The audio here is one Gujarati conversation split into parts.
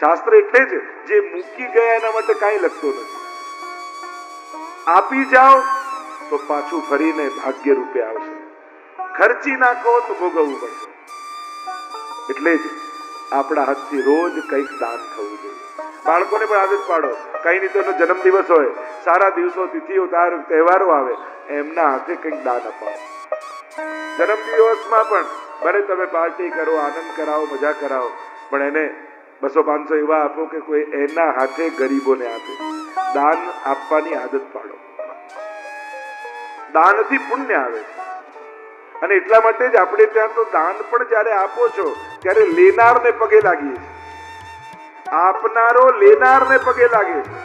શાસ્ત્ર એટલે જ જે મૂકી ગયા એના માટે કાંઈ લખતો નથી. આપી જાઓ તો પાછું ફરીને ભાગ્ય રૂપે આવશે, ખર્ચી નાખો તો ભોગવવું પડશે. એટલે જ આપણા હાથથી રોજ કંઈક દાન થવું જોઈએ. બાળકોને પણ આદત પાડો, કઈ નહીં તો એનો જન્મદિવસ હોય, સારા દિવસો, તિથિઓ, તહેવારો આવે, એમના હાથે કંઈક દાન અપાવો. જન્મદિવસમાં પણ ભલે તમે પાર્ટી કરો, આનંદ કરાવો, મજા કરાવો, પણ એને 200-500 એવા આપો કે કોઈ એના હાથે ગરીબોને આપે. દાન આપવાની આદત પાડો. દાનથી પુણ્ય આવે છે. અને એટલા માટે જ આપણે ત્યાં તો દાન પણ જ્યારે આપો છો ત્યારે લેનારને પગે લાગીએ છીએ. આપનારો લેનારને પગે લાગે છે.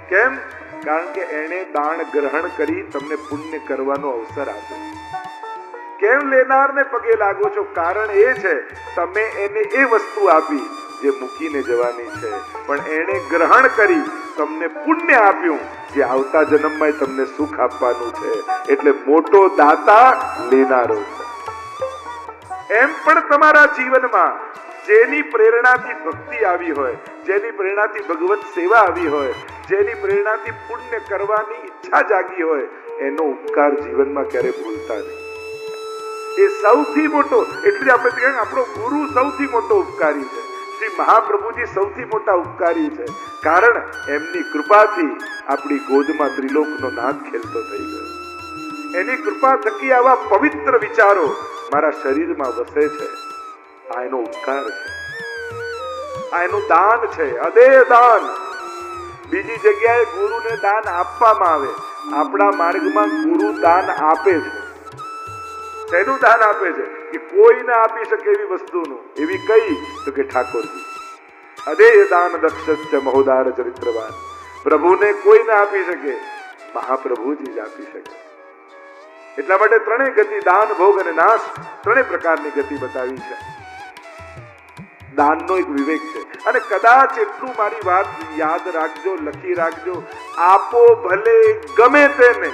કેમ? કારણ કે એને દાન ગ્રહણ કરી તમને પુણ્ય કરવાનો અવસર આપે. કેમ લેનારને પગે લાગો છો? કારણ એ છે તમે એને એ વસ્તુ આપી જે મૂકીને જવાની છે, પણ એને ગ્રહણ કરી તમને પુણ્ય આપ્યું જે આવતા જન્મમાં તમને સુખ આપવાનું છે. એટલે મોટો દાતા લેનારો છે. એમ પણ તમારા જીવનમાં જેની પ્રેરણાથી ભક્તિ આવી હોય, જેની પ્રેરણાથી ભગવત સેવા આવી હોય, જેની પ્રેરણાથી પુણ્ય કરવાની ઈચ્છા જાગી હોય, એનો ઉપકાર જીવનમાં ક્યારે ભૂલતા નહીં. એ સૌથી મોટો, એટલે આપણે કહીએ આપણો ગુરુ સૌથી મોટો ઉપકારી છે. શ્રી મહાપ્રભુજી સૌથી મોટા ઉપકારી છે. કારણ એમની કૃપાથી આપણી ગોદમાં ત્રિલોકનો નાદ ખેલતો થઈ ગયો. એની કૃપા થકી આવા પવિત્ર વિચારો મારા શરીરમાં વસે છે. આ એનો ઉપકાર છે, આ એનું દાન છે, અદેય દાન. બીજી જગ્યાએ ગુરુને દાન આપવામાં આવે, આપણા માર્ગમાં ગુરુ દાન આપે છે. શેનું દાન આપે છે? કે કોઈ ના આપી શકે એવી વસ્તુનું. એવી કઈ? તો કે ઠાકોરજી. અદેય દાન દક્ષસ્ચ મહોદાર ચરિત્રવાન. પ્રભુને કોઈ ના આપી શકે, મહાપ્રભુજી જ આપી શકે. એટલા માટે ત્રણેય ગતિ, દાન, ભોગ અને નાશ, ત્રણેય પ્રકારની ગતિ બતાવી છે. દાનનો એક વિવેક છે. અને કદાચ એટલું મારી વાત યાદ રાખજો, લખી રાખજો, આપો ભલે ગમે તેને,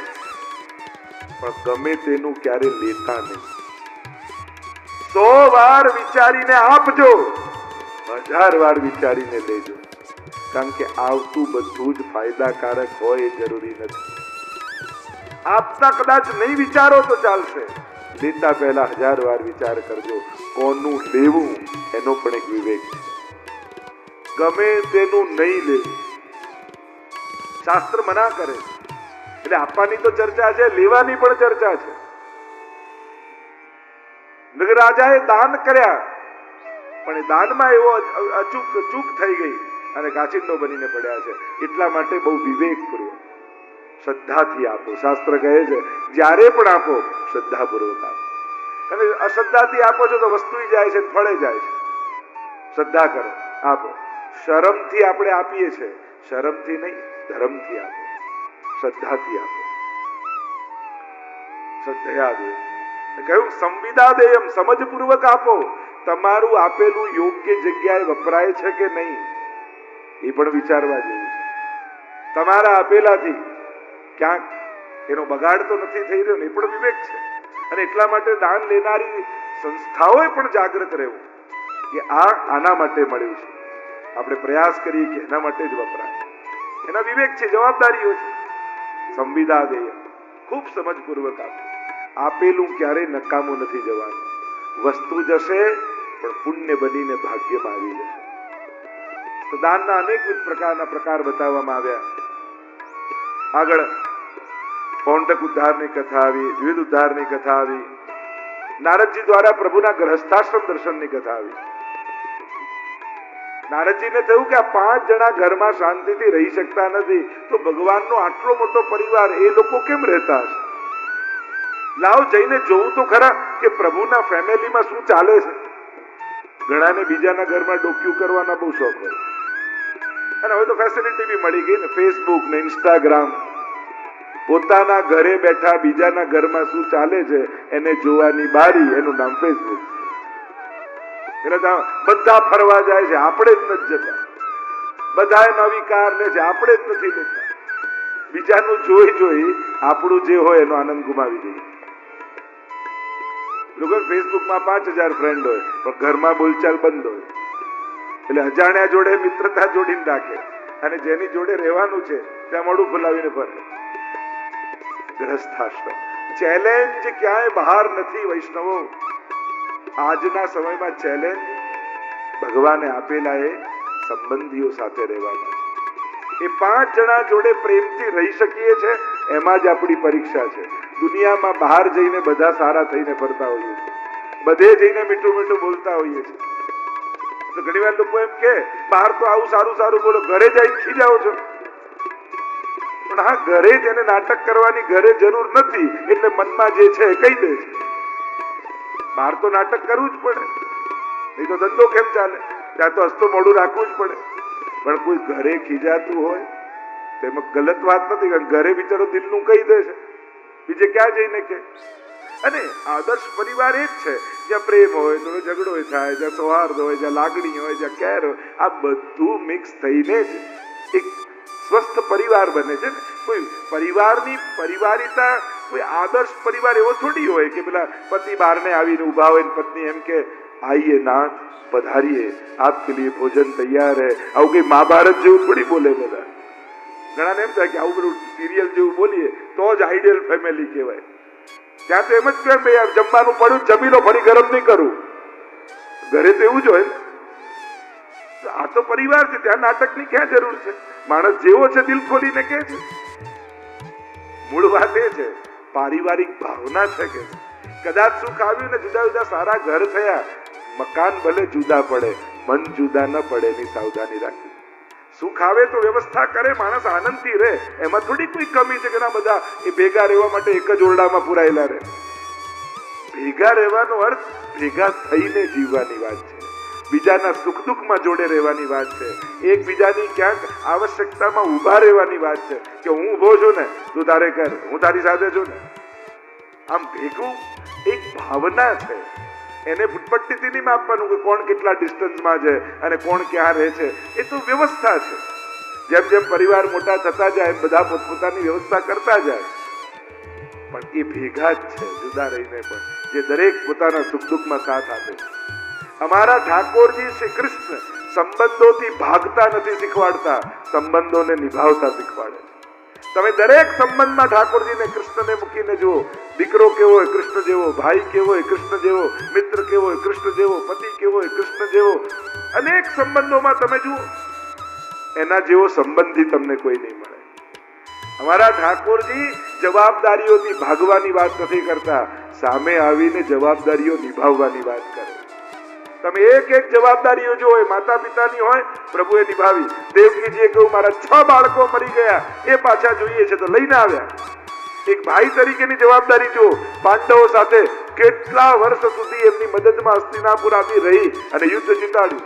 પણ ગમે તેનું ક્યારે લેતા નહીં. 100 વાર વિચારીને આપજો, 1000 વાર વિચારીને લેજો. કારણ કે આવતું બધું જ ફાયદાકારક હોય એ જરૂરી નથી. આપતા કદાચ નહીં વિચારો તો ચાલશે, લેતા પહેલા 1000 વાર વિચાર કરજો. કોનું લેવું એનો પણ એક વિવેક છે. ગમે તેનું નહીં લેવું, શાસ્ત્ર મના કરે. એટલે આપવાની તો ચર્ચા છે, લેવાની પણ ચર્ચા છે. નગરાજાએ દાન કર્યા, પણ એ દાનમાં એવો ચૂક થઈ ગઈ અને કાચિંડો બનીને પડ્યા છે. એટલા માટે બહુ વિવેકપૂર્વક શ્રદ્ધાથી આપો. શાસ્ત્ર કહે છે જ્યારે પણ આપો શ્રદ્ધાપૂર્વક આપો. અને અશ્રદ્ધાથી આપો છો તો વસ્તુ જાય છે, ફળે જાય છે. શ્રદ્ધા કરો, આપો. શરમથી આપણે આપીએ છીએ, શરમથી નહીં, ધર્મથી આપો, શ્રદ્ધાથી આપો. શ્રદ્ધયા દે કહ્યું સંવિદાદેયમ, સમજપૂર્વક આપો. તમારું આપેલું યોગ્ય જગ્યાએ વપરાય છે કે નહીં એ પણ વિચારવા જેવું છે. તમારા આપેલાથી ક્યાંક એનો બગાડ તો નથી થઈ રહ્યો ને, એ પણ વિવેક છે. અને એટલા માટે દાન લેનારી સંસ્થાઓએ પણ જાગૃત રહેવું કે આના માટે મળ્યું છે, આપણે પ્રયાસ કરીએ કે એના માટે જ વપરાય. એના વિવેક છે, જવાબદારીઓ છે. સંવિદાદેય, ખૂબ સમજપૂર્વક આપો. આપેલું ક્યારેય નકામું નથી જવાનું. વસ્તુ જશે પણ પુણ્ય બનીને ભાગ્યમાં આવી જશે. તો દાનના અનેકવિધ પ્રકાર બતાવવામાં આવ્યા. આગળ પૌંડક ઉદ્ધારની કથા આવી, દ્વિવિધ ઉદ્ધારની કથા આવી, નારદજી દ્વારા પ્રભુના ગ્રહસ્થાશ્રમ દર્શનની કથા આવી. નારદજીને થયું કે આ 5 જણા ઘરમાં શાંતિથી રહી શકતા નથી, તો ભગવાનનો આટલો મોટો પરિવાર એ લોકો કેમ રહેતા હશે? લાવ જઈને જોવું તો ખરા કે પ્રભુના ફેમિલીમાં શું ચાલે છે. ઘણાને બીજાના ઘરમાં ડોક્યુ કરવાના બહુ શોખ હોય. અને હવે તો ફેસિલિટી બી મળી ગઈ ને, ફેસબુક ને ઇન્સ્ટાગ્રામ. પોતાના ઘરે બેઠા બીજાના ઘરમાં શું ચાલે છે એને જોવાની બારી, એનું નામ ફેસબુક. એટલે બધા ફરવા જાય છે, આપણે જ નથી જતા. બધાએ નવી કાર લે છે, આપણે જ નથી લેતા. બીજાનું જોઈ આપણું જે હોય એનો આનંદ ગુમાવી દઈએ. લોકો ફેસબુકમાં 5000 ફ્રેન્ડ હોય પણ ઘરમાં બોલચાલ બંધ હોય. એટલે અજાણ્યા જોડે મિત્રતા જોડીને રાખે અને જેની જોડે રહેવાનું છે ત્યાં મોઢું ફુલાવીને ફરે. ગ્રહસ્થાશ્રમ ચેલેન્જ ક્યાંય બહાર નથી વૈષ્ણવો. આજના સમયમાં ચેલેન્જ ભગવાને આપેલા એ સંબંધીઓ સાથે રહેવામાં છે. એ 5 જણા જોડે પ્રેમથી રહી શકીએ છે એમાં જ આપણી પરીક્ષા છે. દુનિયામાં બહાર જઈને બધા સારા થઈને ફરતા હોઈએ છીએ, બધે જઈને મીઠું મીઠું બોલતા હોઈએ છીએ. તો ઘણી વાર લોકો એમ કે બહાર તો આવું સારું સારું બોલો, ઘરે જઈને ખીજાવો છો. પણ હા, ઘરે જ એને નાટક કરવાની ઘરે જરૂર નથી એટલે મનમાં જે છે કહી દે છે. બહાર તો નાટક કરવું જ પડે, નહીં તો ધંધો કેમ ચાલે? ત્યાં તો હસતો મોઢું રાખવું જ પડે. પણ કોઈ ઘરે ખીજાતું હોય તેમાં ગલત વાત નથી, કારણ ઘરે બિચારો દિલનું કહી દે છે, બીજે ક્યાં જઈને કે. અને આદર્શ પરિવાર એ જ છે જ્યાં પ્રેમ હોય તો ઝઘડો થાય, જ્યાં સૌહાર્દ હોય, જ્યાં લાગણી હોય, જ્યાં કેર હોય, આ બધું મિક્સ થઈને જ એક સ્વસ્થ પરિવાર બને છે ને. કોઈ પરિવારિતા, કોઈ આદર્શ પરિવાર એવો થોડી હોય કે પેલા પતિ બહારને આવીને ઉભા હોય ને પત્ની એમ કે આઈએ નાથ પધારીએ, આપકે લીએ ભોજન તૈયાર હે. આવું કઈ મહાભારત જેવું થોડી બોલે બધા. ઘણાને એમ થાય કે આવું બધું સિરિયલ જેવું બોલીએ તો જ આઈડિયલ ફેમિલી કહેવાય. ત્યાં તો એમ જ કહે ભાઈ જમવાનું પડ્યું જમી લો, ફરી ગરમ નહીં કરું. ઘરે તો એવું જ હોય. આ તો પરિવાર છે, ત્યાં નાટકની ક્યાં જરૂર છે? માણસ જેવો છે દિલ ખોલીને કહે છે. મૂળ વાત એ છે પારિવારિક ભાવના છે કે કદાચ સુખ આવ્યું ને જુદા જુદા સારા ઘર થયા, મકાન ભલે જુદા પડે મન જુદા ન પડે એની સાવધાની રાખવી. સુખ આવે તો વ્યવસ્થા કરે, માણસ આનંદથી રહે, એમાં થોડી કોઈ કમી છે કે ના બધા એ ભેગા રહેવા માટે એક જ ઓરડામાં પુરાયેલા રહે. ભેગા રહેવાનો અર્થ ભેગા થઈને જીવવાની વાત છે, બીજાના સુખ દુઃખમાં જોડે રહેવાની વાત છે, એકબીજાની ક્યાંક આવશ્યકતામાં ઊભા રહેવાની વાત છે કે હું ઊભો છું ને તું તારે કર, હું તારી સાથે છું ને. આમ ભેગું એક ભાવના છે, એને ફૂટપટ્ટીથી નહીં માપવાનું કે કોણ કેટલા ડિસ્ટન્સમાં છે અને કોણ ક્યાં રહે છે. એ તો વ્યવસ્થા છે. જેમ જેમ પરિવાર મોટા થતા જાય બધા પોતપોતાની વ્યવસ્થા કરતા જાય, પણ એ ભેગા જ છે જુદા રહીને પણ, જે દરેક પોતાના સુખ દુઃખમાં સાથ આપે છે. અમારા ઠાકોરજી શ્રી કૃષ્ણ સંબંધોથી ભાગતા નથી શીખવાડતા, સંબંધોને નિભાવતા શીખવાડે છે. તમે દરેક સંબંધમાં ઠાકોરજીને કૃષ્ણને મૂકીને જુઓ. દીકરો કેવો હોય કૃષ્ણ જેવો, ભાઈ કેવો હોય કૃષ્ણ જેવો, મિત્ર કેવો હોય કૃષ્ણ જેવો, પતિ કેવો હોય કૃષ્ણ જેવો. અનેક સંબંધોમાં તમે જુઓ, એના જેવો સંબંધી તમને કોઈ નહીં મળે. અમારા ઠાકોરજી જવાબદારીઓથી ભાગવાની વાત નથી કરતા, સામે આવીને જવાબદારીઓ નિભાવવાની વાત કરે. તમે એક એક જવાબદારીઓ જો હોય માતા પિતાની હોય પ્રભુએ નિભાવી. દેવકીજીએ કહ્યું મારા 6 બાળકો મરી ગયા, એ પાછા જોઈએ છે તો લઈને આવ્યા. એક ભાઈ તરીકેની જવાબદારી જો, પાંડવો સાથે કેટલા વર્ષ સુધી એમની મદદમાં હસ્તિનાપુર આવી રહી અને યુદ્ધ જીતાડ્યું.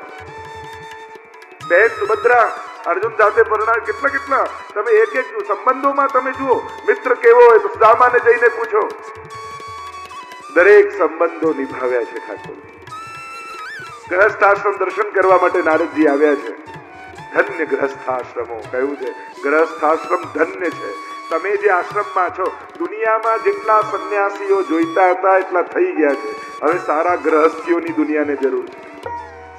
બેન સુભદ્રા અર્જુન સાથે પરણા કેટલા તમે એક એક સંબંધોમાં તમે જુઓ. મિત્ર કેવો હોય તો સુદામાને જઈને પૂછો. દરેક સંબંધો નિભાવ્યા છે ઠાકોર. ગ્રહસ્થાશ્રમ દર્શન કરવા માટે નારદજી આવ્યા છે. ધન્ય ગ્રહસ્થાશ્રમો કહ્યું છે, ગ્રહસ્થાશ્રમ ધન્ય છે. તમે જે આશ્રમમાં છો, દુનિયામાં જેટલા સંન્યાસીઓ જોઈતા હતા એટલા થઈ ગયા છે. હવે સારા ગ્રહસ્થીઓની દુનિયાને જરૂર છે.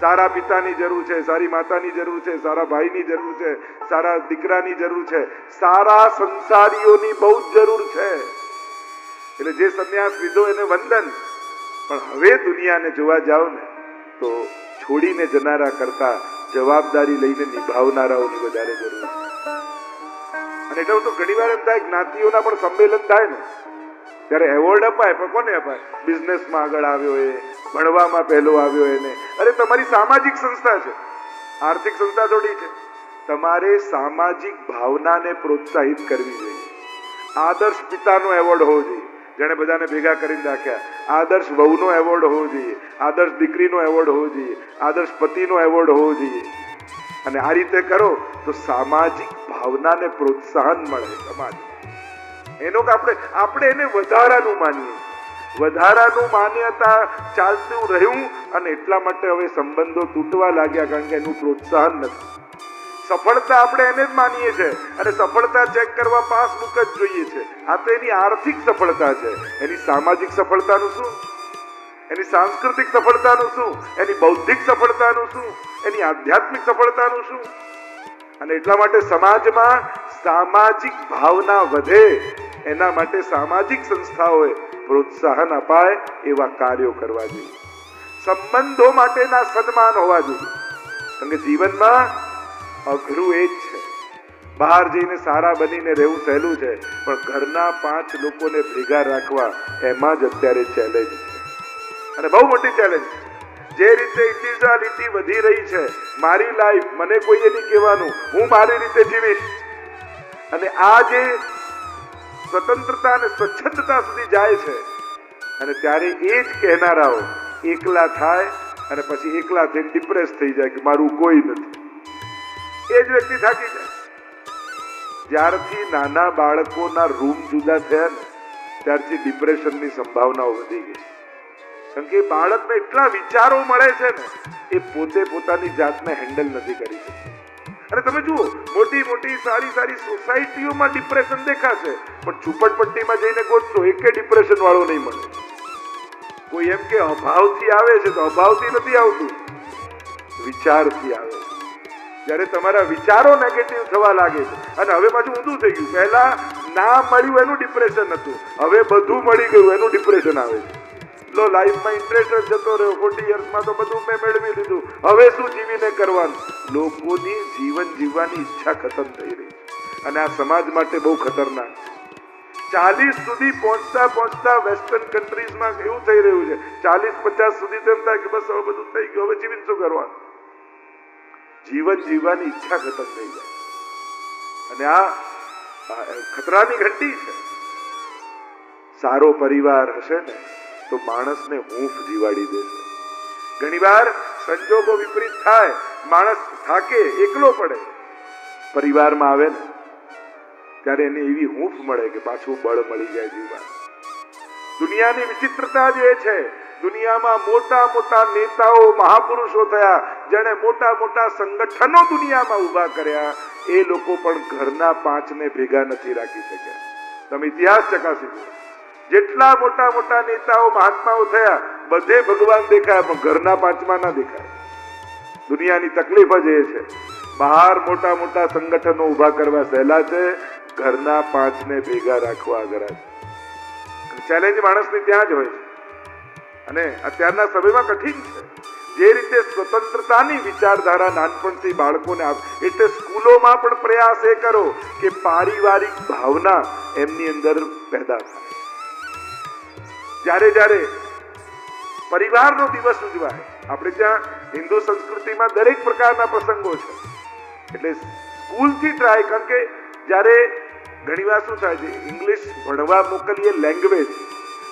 સારા પિતાની જરૂર છે, સારી માતાની જરૂર છે, સારા ભાઈની જરૂર છે, સારા દીકરાની જરૂર છે, સારા સંસારીઓની બહુ જ જરૂર છે. એટલે જે સંન્યાસ લીધો એને વંદન, પણ હવે દુનિયાને જોવા જાઓ ને તો છોડીને જનારા કરતા જવાબદારી લઈને નિભાવનારાઓની વધારે જરૂર છે. અને એટલે તો ઘણી વાર એમ થાય જ્ઞાતિઓના પણ સંમેલન થાય ને ત્યારે એવોર્ડ અપાય, પણ કોને અપાય? બિઝનેસમાં આગળ આવ્યો એ, ભણવામાં પહેલો આવ્યો એને. અરે તમારી સામાજિક સંસ્થા છે, આર્થિક સંસ્થા થોડી છે. તમારે સામાજિક ભાવનાને પ્રોત્સાહિત કરવી જોઈએ. આદર્શ પિતાનો એવોર્ડ હોવો જોઈએ, જેને બધાને ભેગા કરીને રાખ્યા. આદર્શ વહુનો એવોર્ડ હોવો જોઈએ, આદર્શ દીકરીનો એવોર્ડ હોવો જોઈએ, આદર્શ પતિનો એવોર્ડ હોવો જોઈએ. અને આ રીતે કરો તો સામાજિક ભાવનાને પ્રોત્સાહન મળે સમાજમાં. એનો આપણે એને વધારાનું માનીએ, વધારાનું માન્યતા ચાલતું રહ્યું અને એટલા માટે હવે સંબંધો તૂટવા લાગ્યા, કારણ કે એનું પ્રોત્સાહન નથી. સફળતા આપણે એને જ માનીએ છીએ અને સફળતા ચેક કરવા પાસબુક જ જોઈએ છે. આ તો એની આર્થિક સફળતા છે, એની સામાજિક સફળતાનું શું? એની સાંસ્કૃતિક સફળતાનું શું, એની બૌદ્ધિક સફળતાનું શું, એની આધ્યાત્મિક સફળતાનું શું? અને એટલા માટે સમાજમાં સામાજિક ભાવના વધે એના માટે સામાજિક સંસ્થાઓએ પ્રોત્સાહન અપાય એવા કાર્યો કરવા જોઈએ. સંબંધો માટેના સન્માન હોવા જોઈએ. કારણ કે જીવનમાં અઘરું એ જ છે. બહાર જઈને સારા બનીને રહેવું સહેલું છે, પણ ઘરના 5 લોકોને ભેગા રાખવા એમાં જ અત્યારે ચેલેન્જ છે, અને બહુ મોટી ચેલેન્જ છે. જે રીતે ઇન્ડિવિડ્યુઆલિટી વધી રહી છે, મારી લાઈફ મને કોઈએ નહીં કહેવાનું, હું મારી રીતે જીવીશ, અને આ જે સ્વતંત્રતા અને સ્વચ્છંદતા સુધી જાય છે, અને ત્યારે એ જ કહેનારાઓ એકલા થાય અને પછી એકલા થઈને ડિપ્રેસ થઈ જાય કે મારું કોઈ નથી. એ જ વ્યક્તિ થાકી જાય. જ્યારથી નાના બાળકોના રૂમ જુદા થયા ને ત્યારથી ડિપ્રેશનની સંભાવનાઓ વધી ગઈ. કારણ કે બાળકને એટલા વિચારો મળે છે ને, એ પોતે પોતાની જાતને હેન્ડલ નથી કરી શકતું. અને તમે જુઓ, મોટી મોટી સારી સારી સોસાયટીઓમાં ડિપ્રેશન દેખાશે, પણ ઝૂંપડપટ્ટીમાં જઈને ગોતશો એકે ડિપ્રેશન વાળો નહીં મળે. કોઈ એમ કે અભાવથી આવે છે, તો અભાવથી નથી આવતું, વિચારથી આવે છે. જ્યારે તમારા વિચારો નેગેટિવ થવા લાગે છે, અને હવે પાછું ઊંધું થઈ ગયું, પહેલા ના મળ્યું એનું ડિપ્રેશન હતું, હવે બધું મળી ગયું એનું ડિપ્રેશન આવે છે. લો, લાઈફમાં ઇન્ટરેસ્ટ જ જતો રહ્યો, 40 યર્સમાં તો બધું મેં મેળવી લીધું, હવે શું જીવીને કરવાનું? લોકોની જીવન જીવવાની ઈચ્છા ખતમ થઈ રહી છે, અને આ સમાજ માટે બહુ ખતરનાક. 40 સુધી પહોંચતા પહોંચતા વેસ્ટર્ન કન્ટ્રીઝમાં એવું થઈ રહ્યું છે, 40-50 સુધી તેમ થાય કે બસ હવે બધું થઈ ગયું, હવે જીવીને શું કરવાનું? જીવન જીવવાની ઈચ્છા ખતમ થઈ જાય, અને આ ખતરાની ઘંટી છે. સારો પરિવાર હશે ને તો માણસને હૂંફ જીવાડી દેશે. ઘણીવાર સંજોગો વિપરીત થાય, માણસ થાકે, એકલો પડે, પરિવારમાં આવે ને ત્યારે એને એવી હૂંફ મળે કે પાછું બળ મળી જાય જીવવા. દુનિયાની વિચિત્રતા જે છે, દુનિયામાં મોટા મોટા નેતાઓ, મહાપુરુષો થયા, જેણે મોટા મોટા સંગઠનો દુનિયામાં ઉભા કર્યા, એ લોકો પણ ઘરના 5ને ભેગા નથી રાખી શક્યા. તમે ઇતિહાસ ચકાસી જુઓ, જેટલા મોટા મોટા નેતાઓ, મહાત્માઓ થયા, બધે ભગવાન દેખાયા, પણ ઘરના 5માં ના દેખાય. દુનિયાની તકલીફ જ એ છે. બહાર મોટા મોટા સંગઠનો ઉભા કરવા સહેલા છે, ઘરના 5ને ભેગા રાખવા અઘરા છે. ચેલેન્જ માણસની ત્યાં જ હોય છે, અને અત્યારના સમયમાં કઠિન છે. જે રીતે સ્વતંત્રતાની વિચારધારા નાનપણથી બાળકોને એટલે સ્કૂલોમાં પણ પ્રયાસ એ કરો કે પારિવારિક ભાવના એમની અંદર પેદા થાય. જ્યારે જ્યારે પરિવારનો દિવસ ઉજવાય, આપણે ત્યાં હિન્દુ સંસ્કૃતિમાં દરેક પ્રકારના પ્રસંગો છે, એટલે સ્કૂલથી ટ્રાય. કારણ કે જ્યારે ઘણીવાર શું થાય છે, ઇંગ્લિશ ભણવા મોકલીએ લેંગ્વેજ,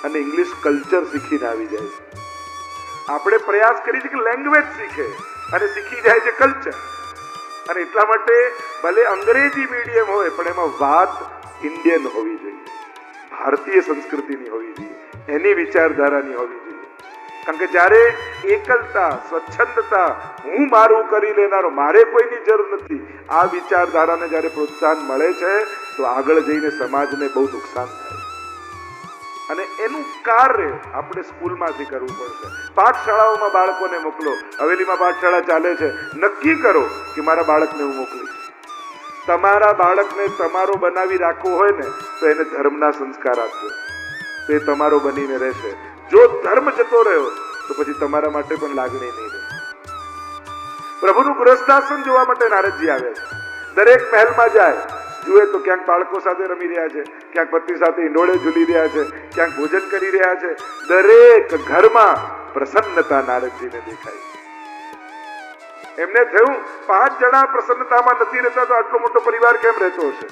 અને ઇંગ્લિશ કલ્ચર શીખીને આવી જાય છે. આપણે પ્રયાસ કરીએ છીએ કે લેંગ્વેજ શીખે અને શીખી જાય છે કલ્ચર. અને એટલા માટે ભલે અંગ્રેજી મીડિયમ હોય, પણ એમાં વાત ઇન્ડિયન હોવી જોઈએ, ભારતીય સંસ્કૃતિની હોવી જોઈએ, એની વિચારધારાની હોવી જોઈએ. કારણ કે જ્યારે એકલતા, સ્વચ્છંદતા, હું મારું કરી લેનારો, મારે કોઈની જરૂર નથી, આ વિચારધારાને જ્યારે પ્રોત્સાહન મળે છે, તો આગળ જઈને સમાજને બહુ નુકસાન થાય. અને એનું કાર્ય આપણે સ્કૂલમાંથી કરવું પડશે. પાઠશાળાઓમાં બાળકોને મોકલો. હવેલીમાં પાઠશાળા ચાલે છે, નક્કી કરો કે મારા બાળકને હું મોકલીશ. તમારા બાળકને તમારો બનાવી રાખવો હોય ને, તો એને ધર્મના સંસ્કાર આપજો, તો એ તમારો બનીને રહેશે. જો ધર્મ જતો રહ્યો તો પછી તમારા માટે પણ લાગણી નહીં રહે. પ્રભુનું ગૃહસ્થાશ્રમ જોવા માટે નારદજી આવે છે. દરેક મહેલમાં જાય, જુએ તો ક્યાંક બાળકો સાથે રમી રહ્યા છે, ક્યાંક પત્ની સાથે ઈંડોળે ઝૂલી રહ્યા છે, ક્યાંક ભોજન કરી રહ્યા છે. દરેક ઘરમાં પ્રસન્નતા નારદજીને દેખાય. એમને થયું 5 જણા પ્રસન્નતામાં નથી રહેતા, તો આટલો મોટો પરિવાર કેમ રહેતો હશે?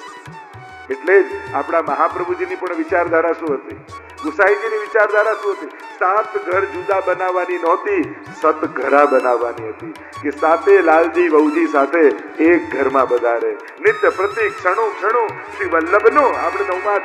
એટલે જ આપણા મહાપ્રભુજીની પણ વિચારધારા શું હતી, ગુસાઈજીની વિચારધારા શું હતી? 7 ઘર જુદા બનાવવાની નહોતી, 7 ઘરા બનાવવાની હતી, કે 7 લાલજી વહુજી સાથે એક ઘરમાં બધા રહે. નિત્ય પ્રતિ ક્ષણો ક્ષણો શ્રી વલ્લભનો આપણે નવમા